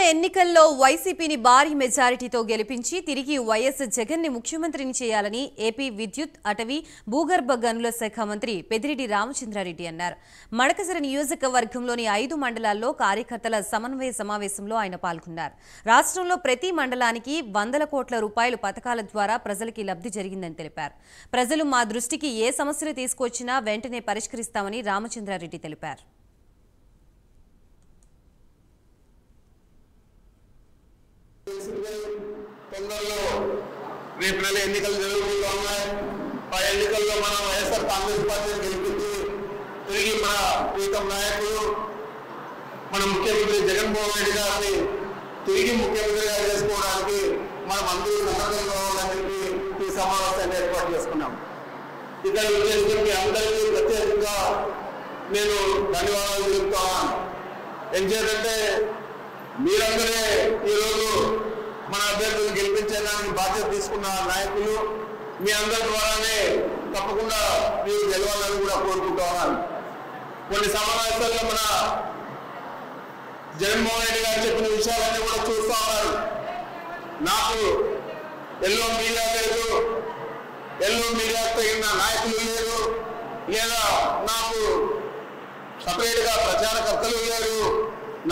ఎన్నికల్లో వైసీపీని భారీ మెజారిటీతో గెలిపించి తిరిగి వైఎస్ జగన్ ని ముఖ్యమంత్రిని చేయాలని ఏపీ విద్యుత్, అటవీ, భూగర్భ గనుల శాఖ మంత్రి పెద్దిరెడ్డి రామచంద్రారెడ్డి అన్నారు. మడకసిర నియోజకవర్గంలోని 5 మండలాల్లో కార్యకర్తల సమన్వయ సమావేశంలో ఆయన పాల్గొన్నారు. రాష్ట్రంలో ప్రతి మండలానికి వందల కోట్ల రూపాయల పథకాల ద్వారా ప్రజలకి లబ్ధి జరిగిందని తెలిపారు. ప్రజలు మా దృష్టికి ఏ సమస్యలు తీసుకొచ్చినా వెంటనే పరిష్కరిస్తామని రామచంద్రారెడ్డి తెలిపారు. తొందరలో రేపు నెల ఎన్నికలు జరుగుతూ ఉన్నాయి. ఆ ఎన్నికల్లో మనం వైఎస్ఆర్ కాంగ్రెస్ పార్టీని గెలిపించి తిరిగి మన ప్రీతం నాయకులు మన ముఖ్యమంత్రి జగన్మోహన్ రెడ్డి గారిని తిరిగి ముఖ్యమంత్రిగా చేసుకోవడానికి మనం అందరూ సన్నద్ధంగా ఉండాలని చెప్పి ఈ సమావేశాన్ని ఏర్పాటు చేసుకున్నాం. ఇక్కడ ఉద్దేశించి మీ అందరికీ ప్రత్యేకంగా నేను ధన్యవాదాలు తెలుపుతున్నాను. ఏం చేయాలంటే మీరందరే ఈరోజు మన అభ్యర్థులను గెలిపించడానికి బాధ్యత తీసుకున్న నాయకులు, మీ అందరి ద్వారానే తప్పకుండా మీరు గెలవాలని కూడా కోరుకుంటా ఉన్నాను. కొన్ని సమావేశాల్లో మన జగన్మోహన్ రెడ్డి గారు చెప్పిన విషయాలన్నీ కూడా చూస్తూ ఉన్నారు. నాకు ఎల్లో మీడియా లేదు, ఎల్లో మీడియా తగిన నాయకులు లేరు, లేదా నాకు సపరేట్గా ప్రచారకర్తలు లేరు,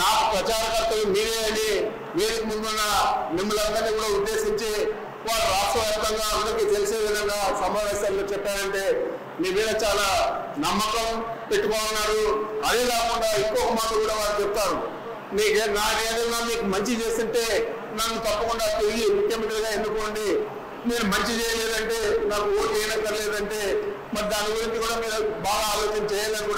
నాకు ప్రచారకర్తలు మీరే అని వేదిక ముందున్న మిమ్మల్ని కూడా ఉద్దేశించి వారు రాష్ట్ర వ్యాప్తంగా అందరికీ తెలిసే విధంగా సమావేశాల్లో చెప్పారంటే మీ మీద చాలా నమ్మకం పెట్టుకోనున్నారు. అదే కాకుండా ఇంకొక మాట కూడా వారు చెప్తారు, నాకేదైనా మీకు మంచి చేస్తుంటే నన్ను తప్పకుండా తిరిగి ముఖ్యమంత్రిగా ఎన్నుకోండి, మీరు మంచి చేయలేదంటే నాకు ఓటు వేయనక్కర్లేదంటే మరి దాని గురించి కూడా మీరు బాగా ఆలోచన చేయాలని